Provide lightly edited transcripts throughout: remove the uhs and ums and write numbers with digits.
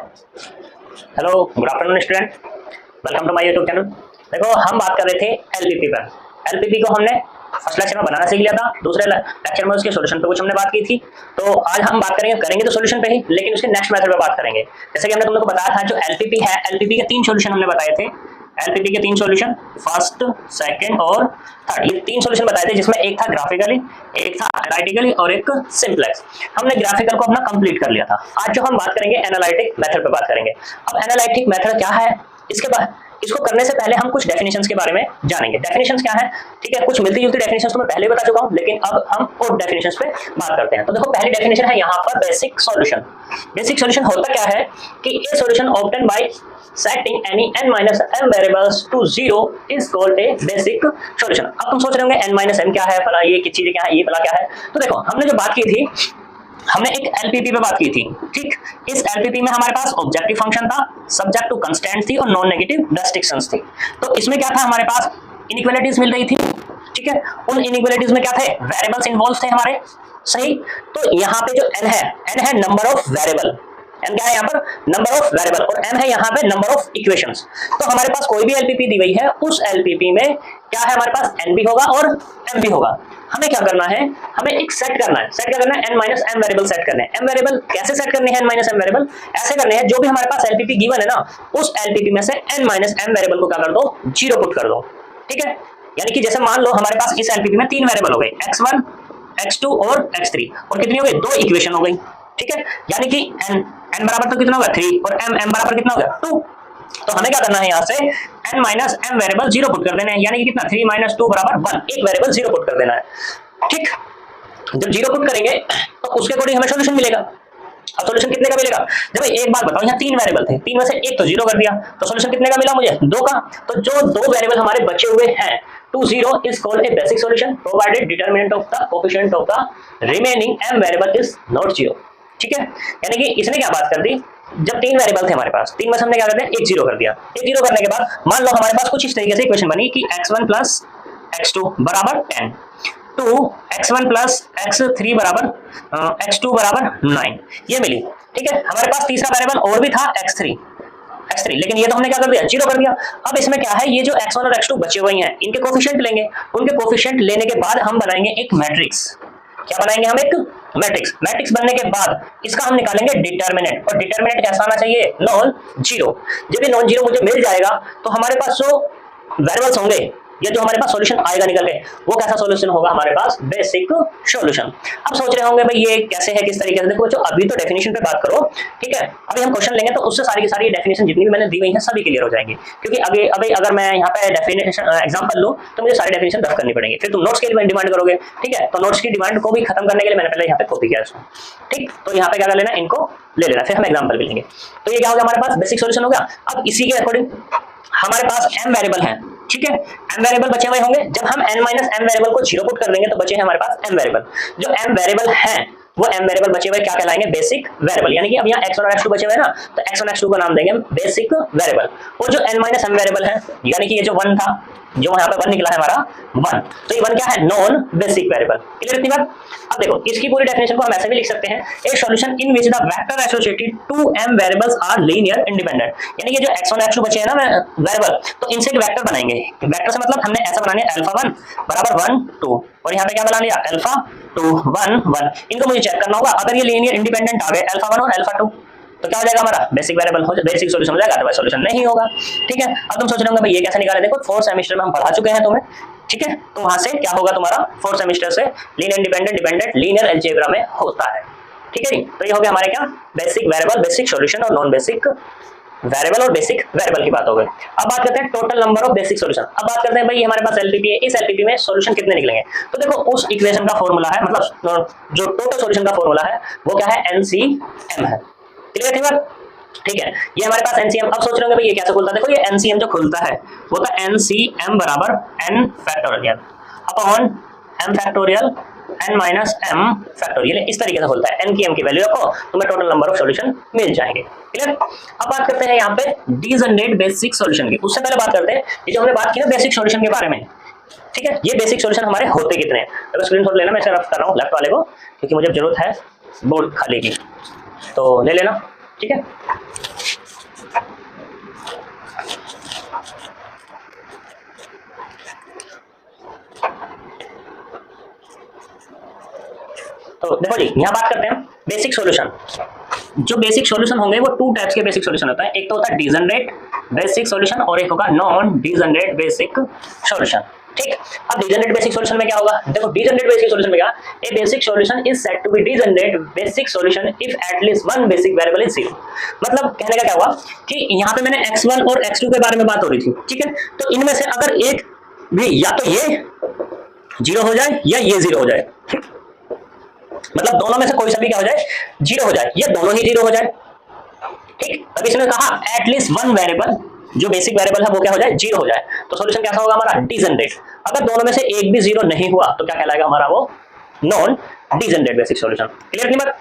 Hello, good afternoon student. Welcome to my YouTube channel. देखो, हम बात कर रहे थे एलपीपी पर। एलपीपी को हमने फर्स्ट लेक्चर में बनाना सीख लिया था, दूसरे लेक्चर में उसके सॉल्यूशन पे कुछ हमने बात की थी। तो आज हम बात करेंगे तो सॉल्यूशन पे ही, लेकिन उसके नेक्स्ट मेथड पे बात करेंगे। जैसे कि हमने तुम लोग को बताया था, जो एलपीपी है, एलपीपी के 3 सॉल्यूशन हमने बताए थे। एलपीपी के 3 सॉल्यूशन, फर्स्ट, सेकंड और थर्ड, ये 3 सॉल्यूशन बताए थे, जिसमें एक था ग्राफिकली, एक था एनालिटिकली और एक सिंपलेक्स। हमने ग्राफिकल को अपना कंप्लीट कर लिया था। आज जो हम बात करेंगे एनालिटिक मेथड पे बात करेंगे। अब एनालिटिक मेथड क्या है, इसके बाद इसको करने से पहले हम कुछ डेफिनेशंस के बारे में जानेंगे। डेफिनेशंस क्या है, ठीक है, कुछ मिलती जुलती डेफिनेशंस तो मैं पहले बता चुका हूं, लेकिन अब हम और डेफिनेशंस पे बात करते हैं। तो देखो, पहली डेफिनेशन है यहाँ पर बेसिक सॉल्यूशन। बेसिक सॉल्यूशन होता क्या है कि ए solution obtain bye setting any n minus m variables to 0 is called a basic solution। अब तुम सोच रहे होंगे n minus m क्या है, फला ये किस चीज क्या है, ये फला क्या है। तो देखो, हमने जो बात की थी, हमने एक एलपीपी पे बात की थी, ठीक। इस एलपीपी में हमारे पास ऑब्जेक्टिव फंक्शन था, सब्जेक्ट टू कंस्टेंट थी और नॉन नेगेटिव रेस्ट्रिक्शंस थी। तो इसमें क्या था, हमारे पास इनइक्वालिटीज मिल रही थी, ठीक है। उन इनइक्वालिटीज में क्या थे, वेरिएबल्स इन्वॉल्व थे हमारे, सही। तो यहाँ पे जो n है नंबर ऑफ वेरिएबल। n क्या है यहाँ पर, नंबर ऑफ वेरिएबल, और m है यहाँ पे नंबर ऑफ इक्वेशंस। तो हमारे पास कोई भी एलपीपी दी गई है, उस एलपीपी में क्या है, हमारे पास n भी होगा और m भी होगा। हमें क्या करना है, हमें एक सेट करना है। सेट क्या करना है, n minus m variable set करने हैं। m वेरिएबल कैसे सेट करने हैं, n माइनस m वेरिएबल ऐसे करने हैं, जो भी हमारे पास एलपीपी गिवन है ना, उस एलपीपी में से n माइनस m वेरिएबल को क्या कर दो, 0 पुट कर दो, ठीक है। यानी कि जैसे मान लो हमारे पास इस एलपीपी में 3 वेरिएबल हो गए, x1, x2 और x3, और कितनी हो गई, 2 इक्वेशन हो गई, ठीक है। यानी कि n बराबर तो कितना होगा, 3, और m बराबर कितना होगा, 2। तो हमें क्या करना है, यहाँ से n minus m variable 0 put कर देना है, यानी कि कितना, 3 माइनस 2 बराबर 1, एक वेरिएबल 0 पुट कर देना है, ठीक। जब 0 पुट करेंगे तो उसके अकॉर्डिंग हमें सॉल्यूशन मिलेगा। अब सॉल्यूशन कितने का मिलेगा, जब एक बात बताओ, यहाँ 3 वेरिएबल थे, 3 में से एक तो 0 कर दिया, तो सॉल्यूशन कितने का मिला मुझे, 2 का। तो जो 2 वेरिएबल हमारे बचे हुए हैं, 2 0 is called a basic solution provided determinant of the coefficient of the remaining m variable is not 0, ठीक है। यानी कि इसने क्या बात कर दी, जब 3 वेरिएबल थे हमारे पास, 3 में से हमने क्या कर दिया, एक 0 कर दिया। एक 0 करने के बाद मान लो हमारे पास कुछ इस तरीके से इक्वेशन बनी कि x1 प्लस x2 बराबर 10, 2 x1 प्लस x3 बराबर x2 बराबर 9, ये मिली, ठीक है। हमारे पास तीसरा वेरिएबल और भी था x3, लेकिन ये तो हमने क्या कर दिया, 0 कर दिया। अब इसमें क्या है, ये जो x1 और x2 बचे हुए हैं, इनके कोफिशिएंट लेंगे। उनके कोफिशिएंट लेने के बाद हम बनाएंगे एक मैट्रिक्स। क्या बनाएंगे हम, एक मैट्रिक्स। मैट्रिक्स बनने के बाद इसका हम निकालेंगे डिटरमिनेंट, और डिटरमिनेंट कैसा आना चाहिए, नॉन जीरो। जब ये नॉन जीरो मुझे मिल जाएगा, तो हमारे पास जो वेरिएबल्स होंगे, ये जो हमारे पास सॉल्यूशन आएगा निकल के, वो कैसा सॉल्यूशन होगा, हमारे पास बेसिक सॉल्यूशन। अब सोच रहे होंगे भाई ये कैसे है, किस तरीके से। देखो, जो अभी तो डेफिनेशन पे बात करो, ठीक है। अभी हम क्वेश्चन लेंगे तो उससे सारी की सारी डेफिनेशन जितनी भी मैंने दी हुई है सभी क्लियर हो जाएंगी, क्योंकि अभी अगर मैं यहाँ पे डेफिनेशन एग्जांपल लूँ तो मुझे सारी डेफिनेशन रफ करनी पड़ेगी, फिर तुम नोट्स के लिए डिमांड करोगे, ठीक है। तो नोट्स की डिमांड को भी खत्म करने के लिए मैंने पहले यहाँ पे कॉपी किया इसको, ठीक। तो यहाँ पे क्या कर लेना, इनको ले लेना, फिर हम एग्जाम्पल भी लेंगे। तो ये क्या हो गया, हमारे पास बेसिक सॉल्यूशन हो गया। अब इसी के अकॉर्डिंग हमारे पास m वेरिएबल हैं, ठीक है। m वेरिएबल बचे हुए होंगे, जब हम n माइनस m वेरिएबल को 0 पुट कर देंगे तो बचे हैं हमारे पास m वेरिएबल। जो m वेरिएबल हैं, वो m वेरिएबल बचे हुए क्या कहलाएंगे, बेसिक वेरिएबल। यानी कि अब यहाँ x1 और x2 बचे हुए हैं ना, तो x1 x2 का नाम देंगे बेसिक वेरिएबल। और जो n माइनस m वेरिएबल है, यानी कि ये जो 1 था, जो यहाँ पे 1 निकला है हमारा 1, तो ये 1 क्या है, नॉन बेसिक वेरिएबल। क्लियर इतनी बात। अब देखो, इसकी पूरी डेफिनेशन को हम ऐसे भी लिख सकते हैं, a solution in which the vector associated to m variables are linear independent. यानी कि जो x1 x2 बचे हैं ना वेरिएबल, तो इनसे एक वेक्टर बनाएंगे। वेक्टर से मतलब हमने ऐसा बनाने अल्फा 1 बराबर 1 2, और यहाँ पे क्या बना लिया, अल्फा 2 1 1। इनको मुझे चेक करना होगा, अगर ये लीनियर इंडिपेंडेंट आ गए अल्फा 1 और अल्फा 2, तो क्या हो जाएगा, हमारा बेसिक वेरिएबल हो, बेसिक सॉल्यूशन हो जाएगा, अदरवाइज सॉल्यूशन नहीं होगा, ठीक है। अब तुम सोच रहे होंगे भाई ये कैसे निकाले, देखो 4th सेमेस्टर में हम पढ़ा चुके हैं तुम्हें, ठीक है। तो वहां से क्या होगा, तुम्हारा 4th सेमेस्टर से linear independent dependent linear algebra में होता है, ठीक है। तो ये हो गया हमारे क्या, बेसिक वेरिएबल, बेसिक सॉल्यूशन और नॉन बेसिक वेरिएबल और बेसिक वेरिएबल की बात हो गई। अब बात करते हैं total number of basic solution. अब बात करते हैं भाई हमारे पास एलपीपी है, इस एलपीपी में सॉल्यूशन कितने निकलेंगे। तो देखो, उस इक्वेशन का फॉर्मूला है, मतलब जो टोटल सॉल्यूशन का फॉर्मूला है वो क्या है, एनसीएम है। क्लियर थी बात, ठीक है। ये हमारे पास एनसीएम। अब सोच रहे होंगे भाई ये कैसे खुलता है, देखो ये एनसीएम जो खुलता है वो था एनसीएम बराबर n factorial upon m factorial n minus m factorial. इस तरीके से खुलता है, n की m की वैल्यू रखो, तुम्हें टोटल नंबर ऑफ सॉल्यूशन मिल जाएंगे। क्लियर। अब बात करते हैं यहाँ पे डिजनरेट बेसिक सॉल्यूशन की। उससे पहले बात करते हैं, ये जो हमने बात की ना बेसिक सॉल्यूशन के बारे में, ठीक है। ये बेसिक सॉल्यूशन हमारे होते कितने हैं, अगर स्क्रीनशॉट लेना, मैं इसे रफ कर रहा हूँ लेफ्ट वाले को, क्योंकि मुझे जरूरत है बोर्ड खाली की, तो ले लेना, ठीक है। तो देखो जी, यहाँ बात करते हैं बेसिक सॉल्यूशन। जो बेसिक सॉल्यूशन होंगे वो टू टाइप्स के बेसिक सॉल्यूशन होता है, एक तो होता है डिजनरेट बेसिक सॉल्यूशन और एक होगा नॉन डिजनरेट बेसिक सॉल्यूशन। ठीक, अब डिजनरेट बेसिक सॉल्यूशन में क्या होगा, देखो डिजनरेट बेसिक सॉल्यूशन में क्या, a basic solution is said to be degenerate basic solution if at least one basic variable is zero. मतलब कहने का क्या हुआ कि यहाँ पे मैंने x1 और x2 के बारे में बात हो रही थी, ठीक है, तो इनमें से अगर एक भी या तो ये जीरो हो जाए या ये जीरो हो जाए, मतलब दोनों में से कोई सा भी क्या हो जाए, जीरो हो जाए, ये दोनों ही जीरो हो जाए। ठीक, तब इसने कहा एटलीस्ट वन वेरिएबल जो बेसिक वेरिएबल है वो क्या हो जाए, जीरो हो जाए, तो सॉल्यूशन कैसा होगा हमारा, डिजनरेट। अगर दोनों में से एक भी जीरो नहीं हुआ तो क्या कहलाएगा हमारा वो, non degenerate basic solution. Clear नहीं बात?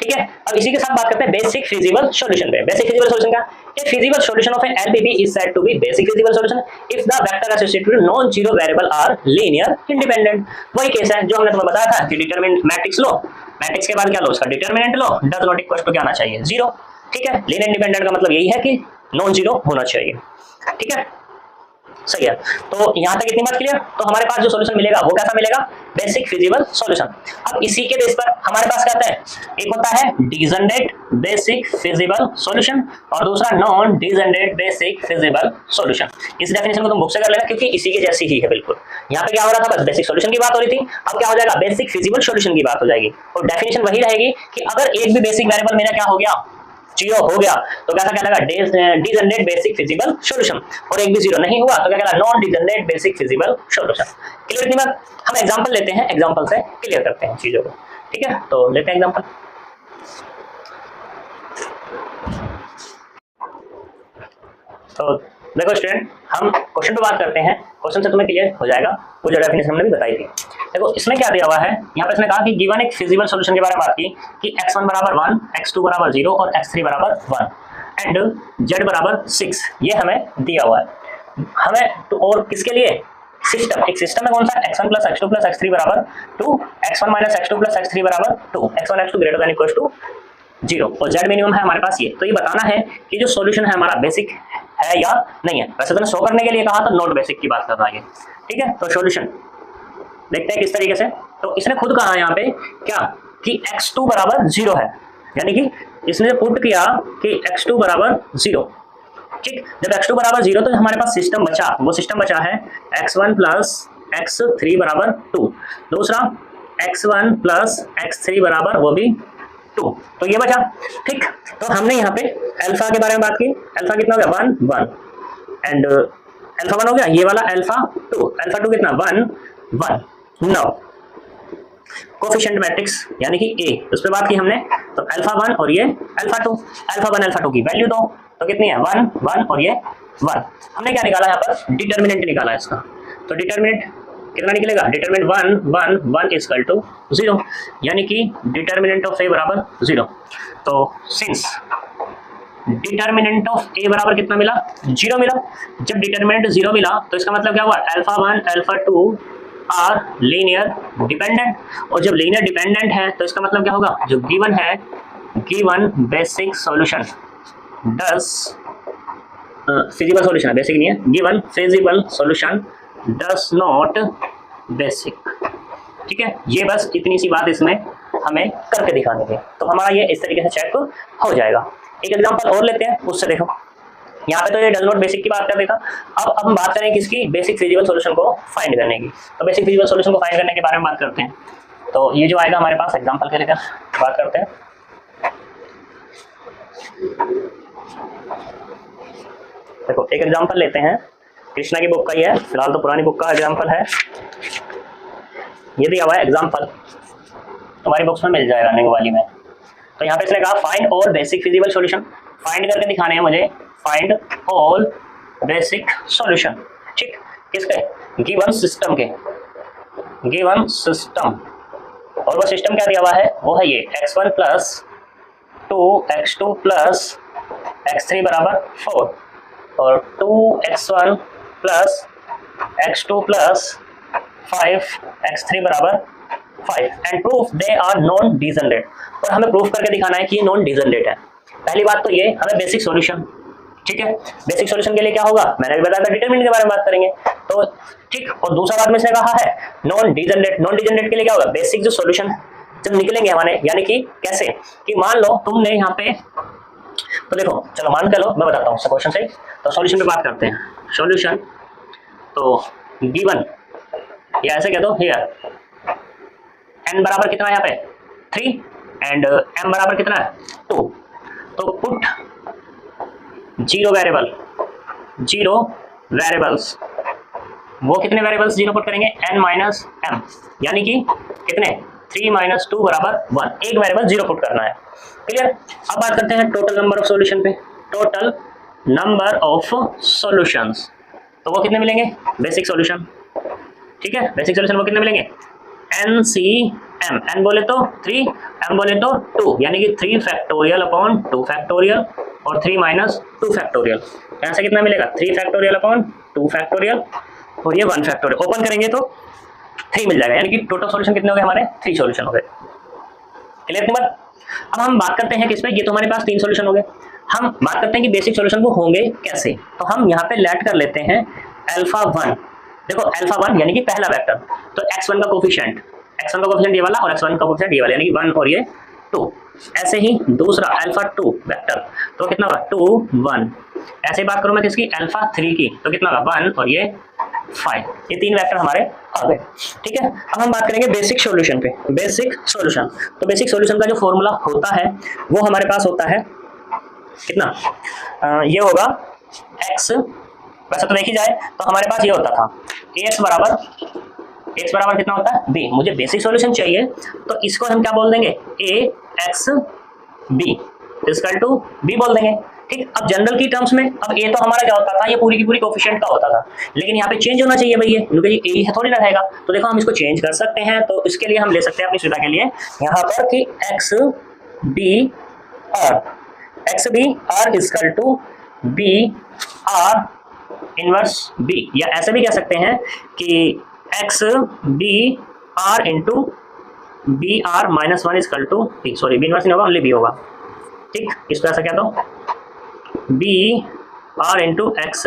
ठीक है, अब इसी के साथ बात करते हैं बेसिक फिजिबल सॉल्यूशन पे। बेसिक फिजिबल सॉल्यूशन का, a feasible solution of an LPP is said to be basic feasible solution if the vector associated with non zero variable are linear independent. वही केस है जो हमने तुम्हें बताया था कि डिटरमिनेंट मैट्रिक्स लो, मैट्रिक्स के बाद क्या लो, उसका डिटरमिनेंट लो, डज नॉट इक्वल टू क्या आना चाहिए, जीरो। ठीक है, लीनियर इंडिपेंडेंट का मतलब यही है कि नॉन जीरो होना चाहिए। ठीक है, सही है, तो यहां तक इतनी बात क्लियर। तो हमारे पास जो सॉल्यूशन मिलेगा वो कैसा मिलेगा, बेसिक फिजिबल सॉल्यूशन। अब इसी के बेस पर हमारे पास क्या होता है, एक होता है डिजनरेट बेसिक फिजिबल सॉल्यूशन और दूसरा non degenerate basic feasible solution. इस डेफिनेशन को तुम बुक से कर लेना क्योंकि इसी के जैसी ही है बिल्कुल। यहाँ पे क्या हो रहा था, बस बेसिक सॉल्यूशन की बात हो रही थी, अब क्या हो जाएगा, बेसिक फिजिबल सॉल्यूशन की बात हो जाएगी और डेफिनेशन वही रहेगी कि अगर एक भी बेसिक वेरिएबल मेरा क्या हो गया, जीरो हो गया, तो कैसा कहलाएगा, डिजनरेट बेसिक फिजिबल सॉल्यूशन, और एक भी जीरो नहीं हुआ तो क्या कहलाएगा, non degenerate basic feasible solution. Clear नहीं बात? हम एग्जांपल लेते हैं, एग्जांपल से क्लियर करते हैं चीजों को। ठीक है, तो लेते हैं एग्जांपल। तो देखो स्टूडेंट, हम क्वेश्चन पे बात करते हैं, क्वेश्चन से तुम्हें क्लियर हो जाएगा वो जो डेफिनेशन हमने भी बताई थी। देखो इसमें क्या दिया हुआ है, यहाँ पे इसने कहा कि गिवन एक फिजिबल सॉल्यूशन के बारे में बात की कि x1 बराबर 1, x2 बराबर 0 और x3 बराबर 1 एंड z बराबर 6, ये हमें दिया हुआ है। हमें तो और किसके लिए, सिस्टम, एक सिस्टम है कौन सा, x1 plus x2 plus x3 बराबर 2, x1 minus x2 plus x3 बराबर 2, x1 x2 greater than equal to 0 और z मिनिमम है हमारे पास ये। तो ये बताना है कि जो सॉल्यूशन है हमारा बेसिक है या नहीं है। वैसे तो शो करने के लिए कहा था, नॉट बेसिक की बात कर रहा है। ठीक है, तो सॉल्यूशन देखते हैं किस तरीके से। तो इसने खुद कहा यहाँ पे क्या कि x2 बराबर 0 है, यानी कि इसने पुट किया कि x2 बराबर 0। ठीक, जब x2 बराबर 0 तो हमारे पास सिस्टम बचा, वो सिस्टम बचा है x1 प्लस x3 बराबर 2, दूसरा x1 प्लस x3 बराबर वो भी 2, तो ये बचा। ठीक, तो हमने यहाँ पे अल्फा के बारे में बात की, अल्फा कितना हो गया, 1 1 एंड अल्फा 1 हो गया, ये वाला अल्फा 2 कितना 1 1। नाउ कोफिशिएंट मैट्रिक्स यानी कि ए, उस पर बात की हमने, तो अल्फा 1 और ये अल्फा 2, अल्फा 1 अल्फा 2 की वैल्यू दो, तो कितनी है 1 1 और ये 1। हमने क्या निकाला यहाँ पर, डिटरमिनेंट निकाला है इसका, तो डिटरमिनेंट कितना निकलेगा, डिटरमिनेंट 1 1 1 इक्वल टू 0, यानी कि डिटरमिनेंट ऑफ ए बराबर 0। तो सिंस डिटरमिनेंट ऑफ ए बराबर कितना मिला, 0 मिला। जब डिटरमिनेंट 0 मिला तो इसका मतलब क्या हुआ, alpha 1 alpha 2 are linear dependent, और जब लीनियर डिपेंडेंट है तो इसका मतलब क्या होगा, जो गिवन है, गिवन बेसिक सॉल्यूशन डस फिजिबल सॉल्यूशन है, बेसिक नहीं है, given feasible solution does not basic. ठीक है, ये बस इतनी सी बात इसमें हमें करके दिखानी है, तो हमारा ये इस तरीके से चेक हो जाएगा। एक एग्जांपल और लेते हैं, उससे देखो, यहाँ पे तो ये डज नॉट बेसिक की बात कर देखा। अब हम बात करें किसकी, बेसिक फिजिबल सॉल्यूशन को फाइंड करने की। तो बेसिक फिजिबल सॉल्यूशन को फाइंड करने के बारे में बात करते हैं। तो ये जो आएगा हमारे पास एग्जांपल के लेकर बात करते हैं। देखो एक एग्जांपल लेते हैं, कृष्णा की बुक का ही है, फिलहाल तो पुरानी बुक का एग्जांपल है। ये दिया हुआ है एग्जांपल, तुम्हारी बुक्स में मिल जाएगा रनिंग वाली में। तो यहाँ पे इसने कहा find all basic feasible solution, find करके दिखाने हैं मुझे, फाइंड ऑल बेसिक सॉल्यूशन। ठीक, किसके, गिवन सिस्टम के, गिवन सिस्टम, और वो सिस्टम क्या दिया हुआ है, वो है ये x1 plus 2 x2 plus x3 बराबर 4 और 2x1 plus x2 plus 5 x3 बराबर 5 and proof they are non degenerate. और हमें प्रूफ करके दिखाना है कि ये नॉन डिजनरेट है। पहली बात तो ये हमें बेसिक सॉल्यूशन, ठीक है, बेसिक सॉल्यूशन के लिए क्या होगा, मैंने भी बताया था, डिटरमिनेंट के बारे में बात करेंगे। तो ठीक, और दूसरा बात में इसने कहा है नॉन डिजनरेट, नॉन डिजनरेट के लिए क्या होगा, बेसिक जो सॉल्यूशन जब निकलेंगे हमारे, यानी कि कैसे, कि मान लो तुमने यहाँ पे, तो देखो चलो मान कर लो, मैं बताता हूँ क्वेश्चन से। तो सॉल्यूशन पे बात करते हैं। सॉल्यूशन तो B1 या ऐसे कह दो हियर, n बराबर कितना है यहाँ पे 3 एंड m बराबर कितना है 2। तो पुट 0 वेरिएबल्स, वो कितने वेरिएबल्स 0 पुट करेंगे, n माइनस m, यानी कि कितने 3 माइनस 2 बराबर 1, एक वेरिएबल 0 पुट करना है। क्लियर। अब बात करते हैं टोटल नंबर ऑफ सॉल्यूशन पे। टोटल नंबर ऑफ सॉल्यूशंस, तो वो कितने मिलेंगे, बेसिक सॉल्यूशन, ठीक है, बेसिक सॉल्यूशन वो कितने मिलेंगे, NCM, n बोले तो 3, m बोले तो 2, यानी कि 3 फैक्टोरियल अपॉन 2 फैक्टोरियल और 3 माइनस 2 फैक्टोरियल। यहाँ से कितना मिलेगा, 3 फैक्टोरियल अपॉन 2 फैक्टोरियल और ये 1 फैक्टोरियल। ओपन करेंगे तो 3 मिल जाएगा, यानी कि टोटल सॉल्यूशन कितने हो गए हमारे, 3 सॉल्यूशन हो गए। Clear number. अब हम बात करते हैं किस पे, ये तो हमारे पास 3 सॉल्यूशन हो गए। हम बात करते हैं कि बेसिक सॉल्यूशन वो होंगे कैसे। तो हम यहाँ पे लेट कर लेते हैं अल्फा 1। देखो अल्फा 1 यानी कि पहला वेक्टर, तो x1 का कोफिशिएंट, ये वाला और x1 का कोफिशिएंट ये वाला, यानी कि 1 और ये 2। ऐसे ही दूसरा अल्फा 2 वेक्टर, तो कितना होगा 2 1। ऐसे ही बात करूं मैं किसकी, अल्फा 3 की, तो कितना होगा 1 और ये 5। ये 3 वेक्टर हमारे आ गए। ठीक है। अब हम बात करेंगे बेसिक सॉल्यूशन पे। बेसिक सॉल्यूशन, तो बेसिक सॉल्यूशन का जो फॉर्मूला होता है वो हमारे पास होता है कितना, ये होगा x, वैसे तो देखी जाए तो हमारे पास ये होता था x बराबर कितना होता है b। मुझे बेसिक सॉल्यूशन चाहिए तो इसको हम क्या बोल देंगे, ax b equal to b बोल देंगे। ठीक। अब जनरल की टर्म्स में, अब a तो हमारा क्या होता था, ये पूरी की पूरी कोफिशिएंट का होता था, लेकिन यहाँ पे चेंज होना चाहिए भाई, ये क्योंकि ये a थोड़ी ना रहेगा। तो देखो हम इसको चेंज कर सकते हैं, तो इसके लिए हम ले सकते हैं अपनी सुविधा के लिए यहाँ पर कि x b r equal to b r inverse b, या ऐसे भी कह सकते हैं कि x b r into B R minus 1 equal to b, sorry b inverse नहीं होगा, ओनली b होगा। ठीक। इसको ऐसा कह दो B R into X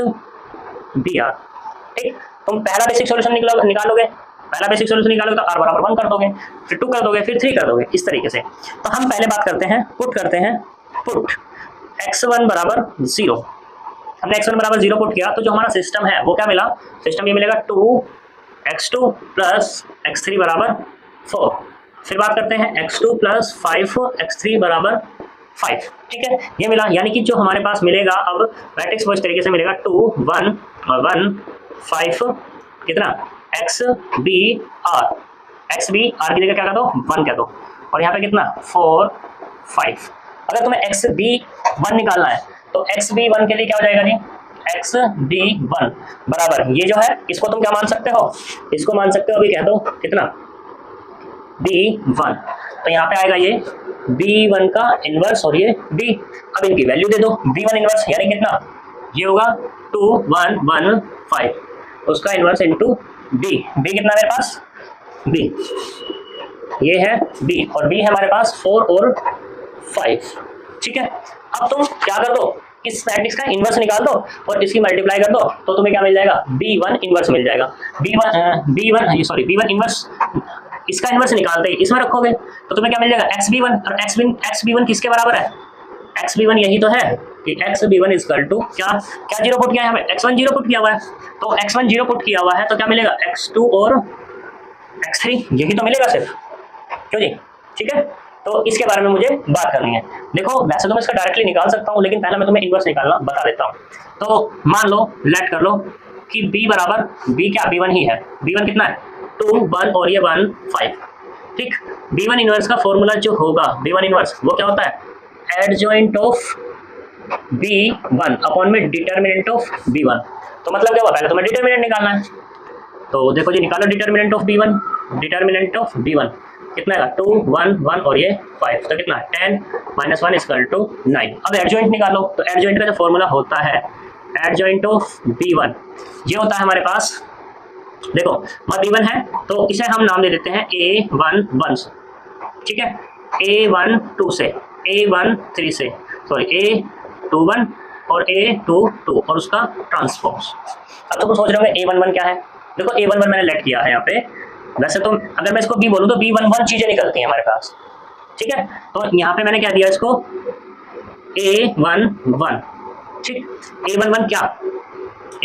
B R. ठीक। तुम पहला बेसिक सॉल्यूशन निकालोगे, पहला बेसिक सॉल्यूशन निकालोगे तो r बराबर 1 कर दोगे, फिर 2 कर दोगे, फिर 3 कर दोगे, इस तरीके से। तो हम पहले बात करते हैं, पुट करते हैं, पुट x1 बराबर 0। हमने x1 बराबर 0 पुट किया तो जो हमारा सिस्टम है वो क्या मिला, सिस्टम ये मिलेगा 2x2 प्लस x3 बराबर 4। फिर बात करते हैं x2 प्लस 5 x3 बराबर 5। ठीक है, ये मिला, यानी कि जो हमारे पास मिलेगा अब मैट्रिक्स वो इस तरीके से मिलेगा 2 1 और 1 5 कितना x b r, x b r की जगह क्या कर दो 1 कह दो, और यहाँ पे कितना 4 5। अगर तुम्हें x b 1 निकालना है तो x b 1 के लिए क्या हो जाएगा जी, x b 1 बराबर ये जो है इसको तुम क्या मान सकते हो, इसको मान सकते हो अभी कह दो कितना b1। तो यहाँ पे आएगा ये b1 का इनवर्स और ये b। अब इनकी वैल्यू दे दो, b1 इनवर्स यानी कितना, ये होगा 2 1 1 5, उसका इनवर्स इनटू b। b कितना मेरे पास b, ये है b और b है हमारे पास 4 और 5। ठीक है। अब तुम क्या कर दो, इस मैट्रिक्स का इनवर्स निकाल दो और इसकी मल्टीप्लाई कर दो तो तुम्हें क्या मिल जाएगा, b1 इनवर्स मिल जाएगा। b1 इनवर्स, इसका इनवर्स निकालते ही इसमें रखोगे तो तुम्हें क्या मिल जाएगा xb1, और xb1 किसके बराबर है, xb1 यही तो है कि xb1 इक्वल टू क्या क्या 0 पुट किया है हमें, x1 0 पुट किया हुआ है, तो x1 0 पुट किया हुआ है तो क्या मिलेगा x2 और x3, यही तो मिलेगा सिर्फ, क्यों जी। ठीक है। तो इसके बारे में मुझे बात करनी है। देखो वैसे तो मैं इसका डायरेक्टली निकाल सकता हूँ, लेकिन पहले मैं तुम्हें इनवर्स निकालना बता देता हूँ। तो मान लो लेट कर लो कि b बराबर b क्या b1 ही है, b1 कितना है 2 1 और ये 1 5। ठीक। b1 इनवर्स का फॉर्मूला जो होगा, b1 इनवर्स वो क्या होता है, एडजॉइंट ऑफ b1 अपॉन में डिटर्मिनेंट ऑफ b1। तो मतलब क्या हुआ, पहले तुम्हें डिटर्मिनेंट निकालना है, तो देखो जी निकालो determinant of b1, determinant of b1 कितना है 2 1 1 और ये 5, तो कितना 10 माइनस 1 इक्वल टू 9। अब एडजॉइंट निकालो, तो एडजॉइंट का जो फॉर्मूला होता है एडजॉइंट ऑफ b1 ये होता है हमारे पास, देखो b1 है तो इसे हम नाम दे देते हैं a11 से। ठीक है, a12 से, a13 से, सॉरी a21 और a22 और उसका ट्रांसपोज। अब तो सोच रहे होंगे a11 क्या है, देखो a11 मैंने लेट किया है यहाँ पे वैसे तो अगर मैं इसको बी बोलूँ तो बी वन वन चीजें निकलती हैं हमारे पास, ठीक है। तो यहाँ पे मैंने क्या दिया इसको ए वन वन, ठीक। ए वन वन क्या,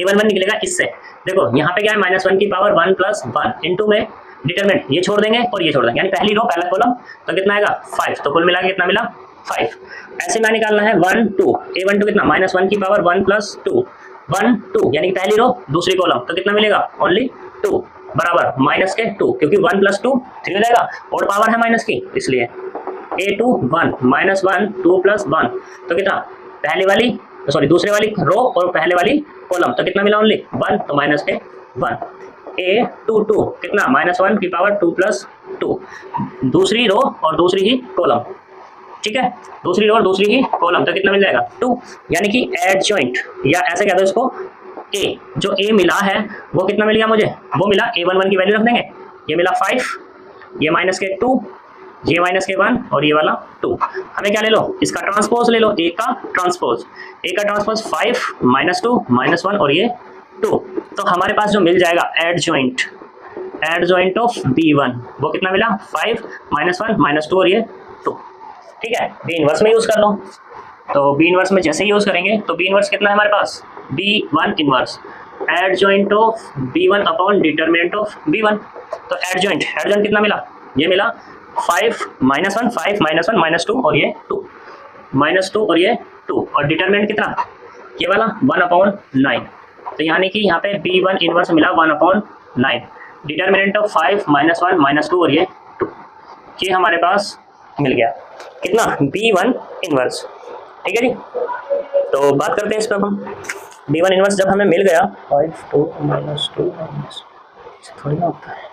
ए वन वन निकलेगा इससे, देखो यहाँ पे क्या है माइनस वन की power one plus one into में डिटरमिनेंट, ये छोड़ देंगे और ये छोड़ देंगे, यानी पहली रो पहला कॉलम, तो कितना आएगा 5, तो कुल मिला के कितना मिला 5। ऐसे में निकालना है 1 2, ए वन टू कितना माइनस वन की पावर 1 प्लस 2 1 2, यानी कि पहली रो दूसरी कॉलम, तो कितना मिलेगा ओनली 2 बराबर माइनस के 2, क्योंकि 1 प्लस 2 3 हो जाएगा और पावर है माइनस की, इसलिए ए टू 1 माइनस 1 2 प्लस 1, तो कितना पहली वाली सॉरी दूसरे वाली रो और पहले वाली कॉलम, तो कितना मिला ओनली 1, तो माइनस के 1। ए टू 2 कितना माइनस 1 की पावर 2 प्लस 2, दूसरी रो और दूसरी ही कॉलम, ठीक है, दूसरी रो और दूसरी ही कॉलम, तो कितना मिल जाएगा 2, यानी कि एडजॉइंट, या ऐसे कह दो इसको ए, जो ए मिला है वो कितना मिल गया मुझे, वो मिला ए वन वन की वैल्यू रख देंगे, ये मिला 5, ये माइनस के 2, ये माइनस के 1 और ये वाला 2, हमें क्या ले लो इसका ट्रांसपोज ले लो, ए का ट्रांसपोज, ए का ट्रांसपोज 5 माइनस 2 माइनस 1 और ये 2, तो हमारे पास जो मिल जाएगा एडजॉइंट ऑफ B1 वो कितना मिला 5 माइनस 1 माइनस 2 और ये 2, ठीक है। बी इनवर्स में यूज कर लो, तो बी इनवर्स में जैसे यूज करेंगे तो बी इनवर्स कितना है हमारे पास B1 inverse adjoint of B1 upon determinant of B1, तो एडजॉइंट कितना मिला, ये मिला 5 माइनस 1 5 माइनस 1 माइनस 2 और ये 2 माइनस 2 और ये 2, और डिटरमिनेंट कितना ये वाला 1/9, तो यानी कि यहाँ पे B1 इनवर्स मिला 1/9, डिटरमिनेंट ऑफ 5 माइनस 1 माइनस 2 और ये 2, ये हमारे पास मिल गया कितना B1 इनवर्स, ठीक है जी। तो बात करते हैं इस पर हम, B1 इनवर्स जब हमें मिल गया 5 2 माइनस 2 थोड़ी ना होता है,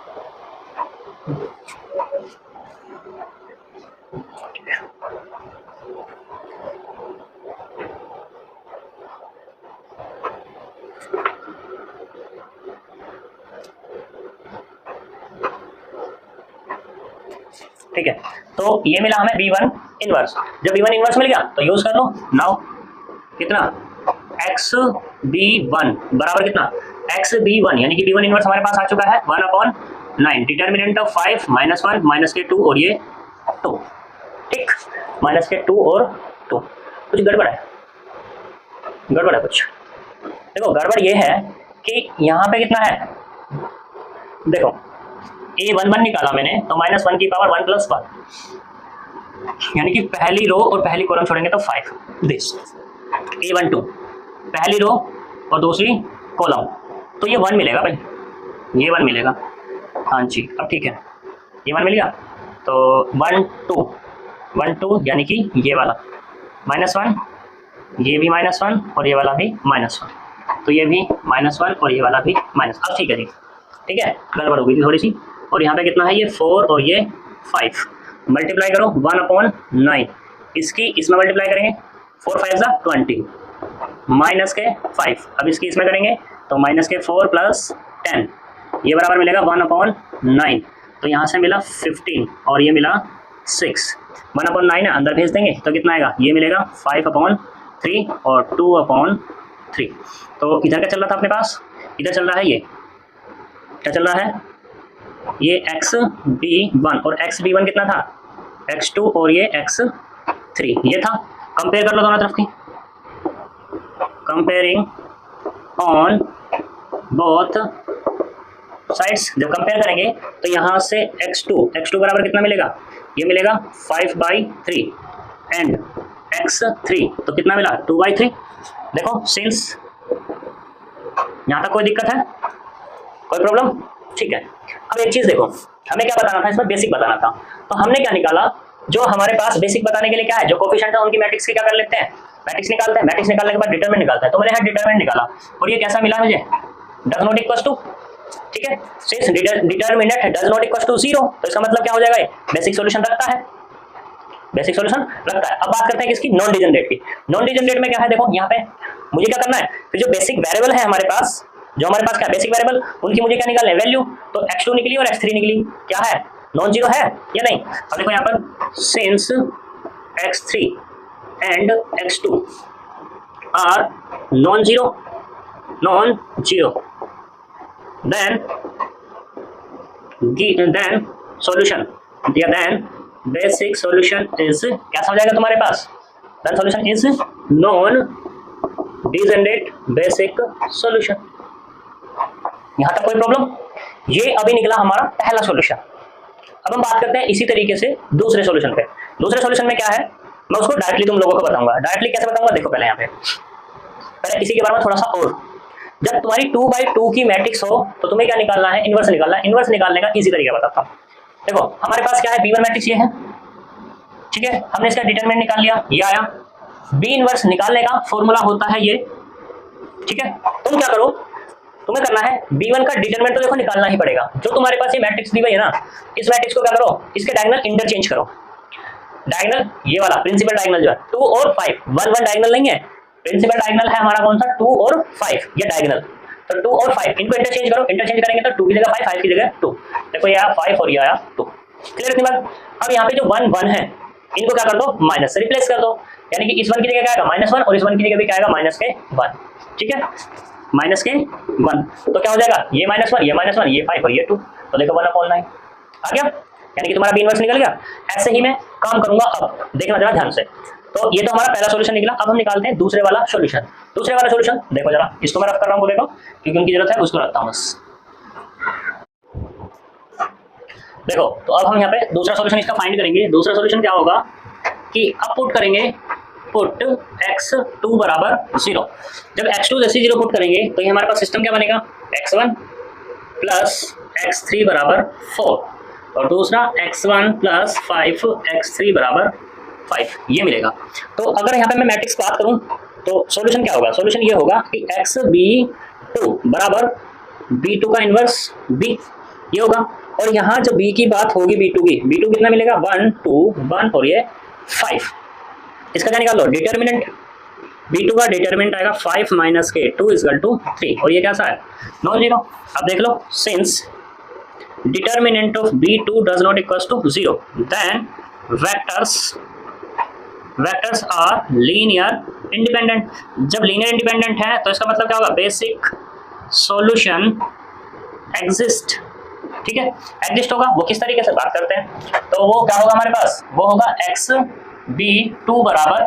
ठीक है। तो ये मिला हमें B1 इनवर्स, जब B1 इनवर्स मिल गया तो यूज कर लो, नाउ कितना XB1 बराबर कितना XB1, यानी कि B1 इनवर्स हमारे पास आ चुका है 1/9, डिटरमिनेंट ऑफ 5 माइनस 1 माइनस के 2 और ये 2, ठीक, माइनस के 2 और 2, कुछ गड़बड़ है कुछ, देखो गड़बड़ ये है कि यहाँ पे कितना है, देखो A11 निकाला मैंने तो माइनस 1 की पावर 1 प्लस 1, यानी कि पहली रो और पहली कॉलम छोड़ेंगे तो 5, दिस A12 पहली रो और दूसरी कॉलम, तो ये 1 मिलेगा भाई, ये 1 मिलेगा, हाँ जी अब ठीक है, ये 1 मिल गया, तो 1 2 यानी कि ये वाला माइनस 1, ये भी माइनस 1 और ये वाला भी माइनस 1, तो ये भी माइनस 1 और ये वाला भी माइनस, अब ठीक है जी, ठीक है, गड़बड़ हो गई थी थोड़ी सी, और यहाँ पे कितना है ये 4 और ये 5, मल्टीप्लाई करो 1/9, इसकी इसमें मल्टीप्लाई करेंगे 4 5 20 माइनस के 5, अब इसकी इसमें करेंगे तो माइनस के 4 प्लस 10, ये बराबर मिलेगा 1/9, तो यहाँ से मिला 15 और ये मिला 6, 1/9 है अंदर भेज देंगे तो कितना आएगा, ये मिलेगा 5/3 और 2/3, तो इधर क्या चल रहा था अपने पास, इधर चल रहा है ये क्या चल रहा है, ये XB1 और XB1 कितना था X2 और ये X3, ये था, कंपेयर कर लो दोनों तरफ की, कंपेयरिंग ऑन बोथ साइड्स, जब कंपेयर करेंगे तो यहाँ से x2 बराबर कितना मिलेगा, ये मिलेगा 5/3 एंड x3 तो कितना मिला 2/3, देखो सिंस यहाँ तक कोई दिक्कत है, कोई प्रॉब्लम, ठीक है। अब एक चीज देखो, हमें क्या बताना था, इसमें बेसिक बताना था, तो हमने क्या निकाला, जो हमारे पास बेसिक बताने के लिए क्या है, जो कोफिशिएंट है उनकी मैट्रिक्स की क्या कर लेते हैं, मैट्रिक्स निकालते हैं, मैट्रिक्स निकालने के बाद डिटरमिनेंट निकालते हैं, तो मैंने यहाँ डिटरमिनेंट निकाला और ये कैसा मिला मुझे, डज नॉट इक्वल टू, ठीक है, since determinant does not equal to 0, तो इसका मतलब क्या हो जाएगा, ये बेसिक सॉल्यूशन रखता है, बेसिक सॉल्यूशन रखता है। अब बात करते हैं किसकी, नॉन डिजनरेट की। नॉन डिजनरेट में क्या है, देखो यहाँ पे मुझे क्या करना है, फिर जो बेसिक वेरिएबल है हमारे पास, जो हमारे पास क्या बेसिक वेरिएबल, उनकी मुझे क्या निकालना है वैल्यू, तो x2 निकली और x3 निकली, क्या है नॉन जीरो है या नहीं, अब देखो यहाँ पर since x3 and x2 are non zero then then solution या देन बेसिक सॉल्यूशन इज, क्या समझ आएगा तुम्हारे पास, then solution is non degenerate basic solution. यहां तक कोई प्रॉब्लम? ये अभी निकला हमारा पहला सॉल्यूशन। अब हम बात करते हैं इसी तरीके से दूसरे सॉल्यूशन पे। दूसरे सॉल्यूशन में क्या है, मैं उसको डायरेक्टली तुम लोगों को बताऊंगा। डायरेक्टली कैसे बताऊंगा, देखो पहले यहाँ पे, पहले इसी के बारे में थोड़ा सा और। जब तुम्हारी 2/2 की मैट्रिक्स हो तो तुम्हें क्या निकालना है, इनवर्स निकालना है। इनवर्स निकालने का इजी तरीका बताता हूँ। देखो हमारे पास क्या है, B1 मैट्रिक्स ये है, ठीक है, हमने इसका डिटरमिनेंट निकाल लिया, ये आया। B इनवर्स निकालने का फॉर्मूला होता है ये, ठीक है। तुम क्या करो, तुम्हें करना है B1 का डिटरमिनेंट तो देखो निकालना ही पड़ेगा। जो तुम्हारे पास ये मैट्रिक्स दी हुई है ना, इस मैट्रिक्स को क्या करो, इसके डायगोनल इंटरचेंज करो। डायगोनल ये वाला प्रिंसिपल डायगोनल जो है 2 और 5, 1 1 डायगोनल नहीं है, प्रिंसिपल डायगोनल है हमारा कौन सा, 2 और 5, ये डायगोनल। तो 2 और 5 इनको इंटरचेंज करो, इंटरचेंज करेंगे तो 2 की जगह 5, 5 की जगह 2। देखो ये आया 5 और ये आया 2। क्लियर इतनी बात? अब यहाँ पे जो 1 1 है इनको क्या कर दो, माइनस से रिप्लेस कर दो, यानी कि इस 1 की जगह क्या आएगा, -1, और इस 1 की जगह भी क्या आएगा, -1, ठीक है, -1। तो क्या हो जाएगा, ये -1, ये -1, ये 5 और ये 2, तो देखो 1/9 आ गया, यानी कि तुम्हारा B इनवर्स निकल गया। ऐसे ही मैं काम करूंगा, अब देखना जरा ध्यान से। तो ये तो हमारा पहला सॉल्यूशन निकला। अब हम निकालते हैं दूसरे वाला सॉल्यूशन। दूसरे वाला सॉल्यूशन देखो जरा, इसको मैं रख कर रहा हूँ, देखो क्योंकि उनकी जरूरत है, उसको रखता हूँ बस। देखो तो अब हम यहाँ पे दूसरा सॉल्यूशन इसका फाइंड करेंगे। दूसरा सॉल्यूशन क्या होगा कि अब पुट करेंगे, पुट x2 बराबर 0। जब x2 जैसे 0 पुट करेंगे तो ये हमारे पास सिस्टम क्या बनेगा, x1 प्लस x3 बराबर 4, और दूसरा x1 प्लस 5 x3 बराबर 5, ये मिलेगा। तो अगर यहाँ पे मैं मैट्रिक्स बात करूँ तो सॉल्यूशन क्या होगा, सॉल्यूशन ये होगा कि xb2 बराबर b2 का इनवर्स b, ये होगा। और यहाँ जब b की बात होगी, b2 कितना मिलेगा, 1 2 1 और ये 5। इसका क्या निकाल लो, डिटर्मिनेंट, B2 का डिटर्मिनेंट आएगा 5 - के 2 = 3, और ये कैसा है, नॉन जीरो। अब देख लो, since determinant of B2 does not equals to 0, then vectors are linear independent. जब लीनियर इंडिपेंडेंट है तो इसका मतलब क्या होगा, बेसिक सॉल्यूशन एग्जिस्ट, ठीक है, एग्जिस्ट होगा। वो किस तरीके से बात करते हैं, तो वो क्या होगा हमारे पास, वो होगा xb2 बराबर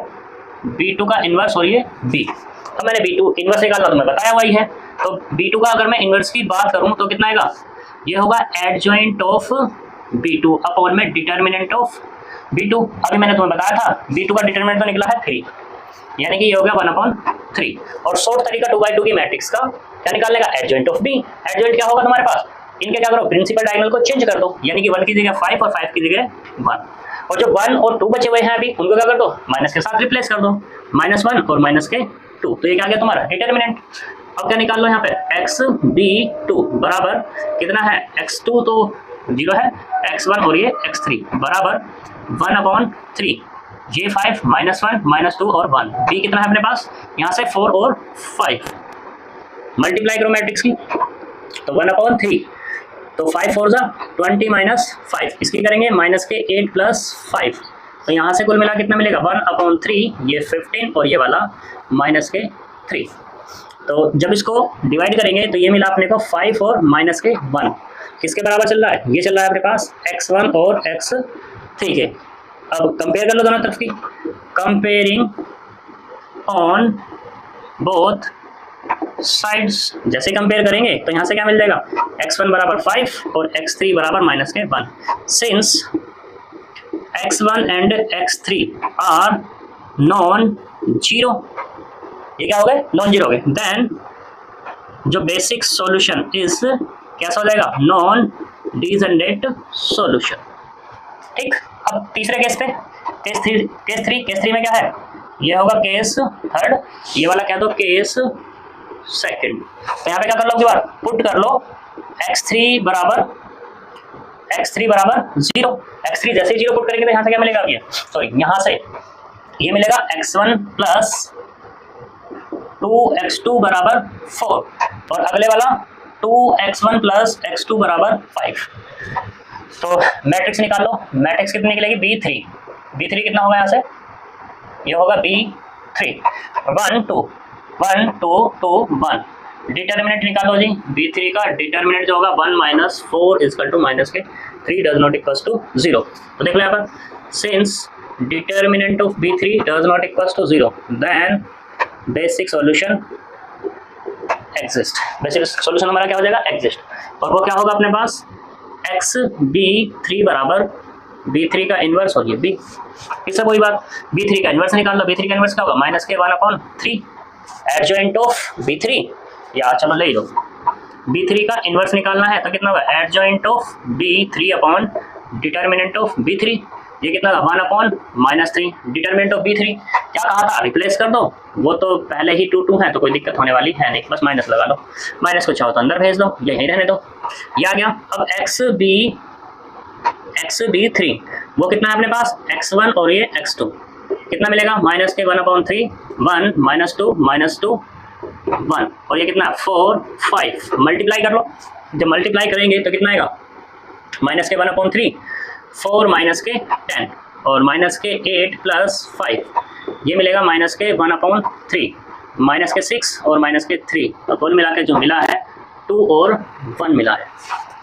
b2 का इनवर्स और ये b। अब मैंने b2 इनवर्स निकाला तो मैं बताया वही है। तो b2 का अगर मैं इनवर्स की बात करूं तो कितना आएगा, ये होगा एडजॉइंट ऑफ b2 अपॉन में डिटर्मिनेंट ऑफ b2। अभी मैंने तुम्हें बताया था b2 का डिटर्मिनेंट तो निकला है 3, यानी कि ये हो गया 1/3। और शॉर्ट तरीका 2/2 की मैट्रिक्स का क्या निकालने का, एडजॉइंट ऑफ b। एडजॉइंट क्या होगा तुम्हारे पास, इनके क्या करो, प्रिंसिपल डायगोनल को चेंज कर दो, यानी कि 1 की जगह 5 और 5 की जगह 1। और जो 1 और 2 बचे हुए हैं अभी, उनको क्या कर दो, माइनस के साथ रिप्लेस कर दो, -1 और -2, तो ये क्या आ गया तुम्हारा डिटर्मिनेंट। अब क्या निकाल लो यहाँ पे, xb2 बराबर कितना है, x2 तो 0 है, x1 और ये x3 बराबर 1/3, ये 5 -1 -2 और 1, b कितना है अपने पास, यहाँ से 4 और 5, मल्टीप्लाई करो मैट्रिक्स की, तो 1/3, तो 5 4 20 -5, इसकी करेंगे -8 + 5, तो यहाँ से कुल मिला कितना मिलेगा, 1/3, ये 15 और ये वाला -3। तो जब इसको डिवाइड करेंगे तो ये मिला अपने को 5 और -1, किसके बराबर चल रहा है, ये चल रहा है अपने पास x1 और x3 के। अब कंपेयर कर लो दोनों तरफ की, कंपेयरिंग ऑन बोथ साइड्स। जैसे कंपेयर करेंगे तो यहाँ से क्या मिल जाएगा, x1 बराबर 5 और x3 बराबर -1। Since x1 and x3 are non zero, ये क्या हो गए, नॉन जीरो हो गए, देन जो बेसिक सॉल्यूशन इज कैसा हो जाएगा, नॉन डिजेनरेट सॉल्यूशन। ठीक, अब तीसरे केस पे, केस थ्री में क्या है, ये होगा केस थर्ड, ये वाला क्या दो केस सेकंड। तो यहाँ पे क्या कर लो, अगली बार पुट कर लो x3 बराबर 0, x3 जैसे ही 0 पुट करेंगे तो यहाँ से क्या मिलेगा, ये सॉरी यहाँ से ये मिलेगा x1 प्लस 2x2 बराबर 4, और अगले वाला 2x1 प्लस x2 बराबर 5। तो मैट्रिक्स निकाल लो, मैट्रिक्स कितनी निकलेगी, b3 कितना होगा यहाँ से, ये होगा b3, 1 2 1 2 2 1, डिटर्मिनेंट निकालो जी, B3 का डिटर्मिनेंट जो होगा 1 माइनस 4 इजकल टू माइनस के 3 डज नॉट इक्वल्स टू 0। तो देख लो यहाँ पर, since determinant of B3 does not equals to 0 then basic solution exist. Basic solution हमारा क्या हो जाएगा, एग्जिस्ट। और वो क्या होगा अपने पास, एक्स B3 बराबर B3 का इन्वर्स और ये B, इससे वही बात, B3 का इन्वर्स निकाल लो। B3 का इन्वर्स क्या होगा, माइनस के 1/3 एडजॉइंट ऑफ B3, या चलो ले लो, B3 का इन्वर्स निकालना है तो कितना होगा, adjoint of B3 upon determinant of B3, ये कितना होगा 1/-3 डिटर्मिनेंट ऑफ B3। क्या कहा था, रिप्लेस कर दो, वो तो पहले ही 2 है तो कोई दिक्कत होने वाली है नहीं, बस माइनस लगा लो, माइनस को चाहो तो अंदर भेज दो, यहीं रहने दो, ये आ गया। अब XB3 वो कितना है अपने पास, x1 और ये x2, कितना मिलेगा, माइनस के 1/3, 1 -2 -2 1, और ये कितना 4 5, मल्टीप्लाई कर लो, जब मल्टीप्लाई करेंगे तो कितना आएगा, माइनस के 1/3, 4 माइनस के 10 और माइनस के 8 प्लस 5, ये मिलेगा माइनस के 1/3, माइनस के 6 और माइनस के 3, और कुल मिला के जो मिला है 2 और 1 मिला है।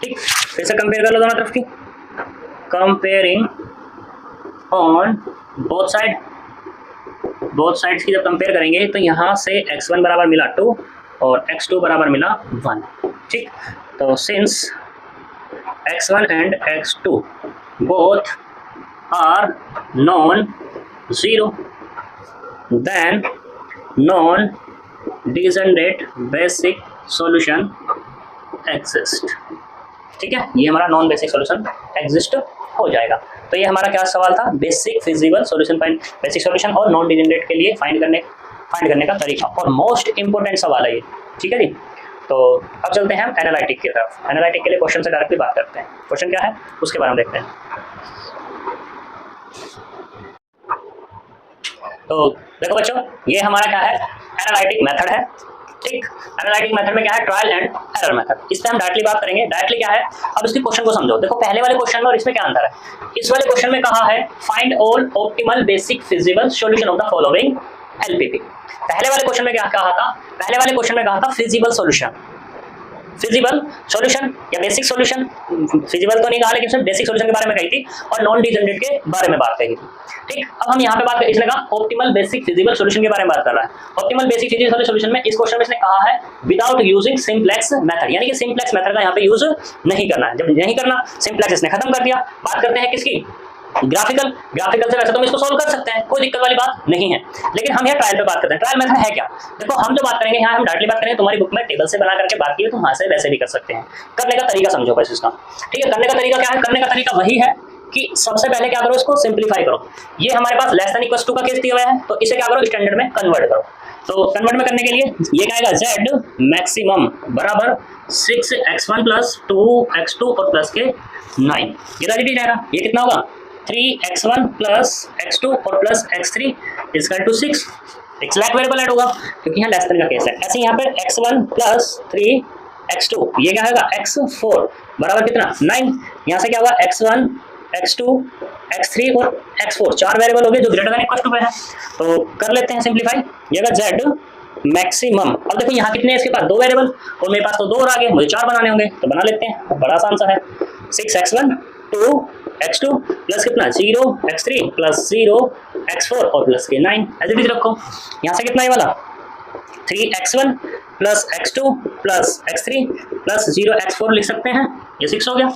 ठीक, फिर से कंपेयर कर लो दोनों तरफ की, कंपेयरिंग ऑन बोथ साइड्स की जब कंपेयर करेंगे तो यहाँ से x1 बराबर मिला 2 और x2 बराबर मिला 1। ठीक, तो since x1 and x2 both are non-zero then non-degenerate basic solution exist। ठीक है, ये हमारा नॉन बेसिक सॉल्यूशन एग्जिस्ट हो जाएगा। तो ये हमारा क्या सवाल था, basic feasible solution find, basic solution और नॉन डिजेनरेट के लिए फाइंड करने का तरीका, और मोस्ट इंपोर्टेंट सवाल है ये। ठीक है जी, तो अब चलते हैं हम एनालिटिक की तरफ। एनालिटिक के लिए क्वेश्चन से डायरेक्टली बात करते हैं, क्वेश्चन क्या है उसके बारे में देखते हैं। तो देखो बच्चों, ये हमारा क्या है, एनालिटिक मेथड है। ठीक, एनालिटिक मेथड में क्या है, ट्रायल एंड एरर मेथड, इस पे हम डायरेक्टली बात करेंगे। डायरेक्टली क्या है, अब इसके क्वेश्चन को समझो। देखो पहले वाले क्वेश्चन में और इसमें क्या अंतर है, इस वाले क्वेश्चन में कहा है find all optimal basic feasible solution of the following LPP. पहले वाले क्वेश्चन में क्या कहा था, पहले वाले क्वेश्चन में कहा था फिजिबल सॉल्यूशन, फिजिबल सॉल्यूशन या बेसिक सॉल्यूशन, फिजिबल तो नहीं कहा लेकिन सिर्फ बेसिक सॉल्यूशन के बारे में कही थी और नॉन डिजेनरेट के बारे में बात कही थी। ठीक, अब हम यहाँ पे बात इसने कहा ऑप्टिमल बेसिक फिजिबल सॉल्यूशन के बारे में बात कर रहा है। ऑप्टिमल बेसिक फिजिबल सॉल्यूशन में इस क्वेश्चन में इसने कहा है विदाउट यूजिंग सिंप्लेक्स मेथड, यानी कि सिंप्लेक्स मेथड का यहाँ पे यूज नहीं करना है। जब नहीं करना, सिंप्लेक्स इसने खत्म कर दिया। बात करते हैं किसकी, ग्राफिकल से वैसे तुम इसको सोल्व कर सकते हैं, कोई दिक्कत वाली बात नहीं है, लेकिन हम यहाँ ट्रायल पे बात करते हैं। ट्रायल मेथड है क्या, देखो हम जो बात करेंगे यहाँ हम डायरेक्टली बात करेंगे, तुम्हारी बुक में टेबल से बना करके बात की है, तुम वहाँ से वैसे भी कर सकते हैं। करने का तरीका समझो बस इसका। ठीक है, करने का तरीका क्या है, करने का तरीका वही है कि सबसे पहले क्या करो, इसको सिंप्लीफाई करो। ये हमारे पास लेस देन इक्वल्स टू का केस दिया हुआ है, तो इसे क्या करो, स्टैंडर्ड में कन्वर्ट करो। तो कन्वर्ट में करने के लिए ये क्या आएगा, z मैक्सिमम बराबर 6x1 प्लस 2x2 और प्लस के 9, ये पॉजिटिव रहेगा। ये कितना होगा, 3x1 प्लस x2 और प्लस x3 इक्वल टू 6। एक स्लैक वेरिएबल ऐड होगा क्योंकि यहाँ लेस देन का केस है। ऐसे यहाँ पे x1 प्लस 3x2, ये क्या होगा x4 बराबर कितना 9। यहाँ से क्या होगा x1 x2 x3 और x4, 4 वेरिएबल हो गए जो ग्रेटर देन इक्वल टू पे है। तो कर लेते हैं सिंप्लीफाई, ये होगा z मैक्सिमम। अब देखो यहाँ कितने हैं इसके पास, 2 वेरिएबल और मेरे पास तो 2 और आ गए, मुझे 4 बनाने होंगे, तो बना लेते हैं। बड़ा आसान सा है, 6x1 2x2 प्लस कितना 0x3 प्लस 0x4 और प्लस के 9, ऐसे भी रखो। यहाँ से कितना है वाला 3x1 plus x2 plus x3 plus 0x4 लिख सकते हैं, ये 6 हो गया।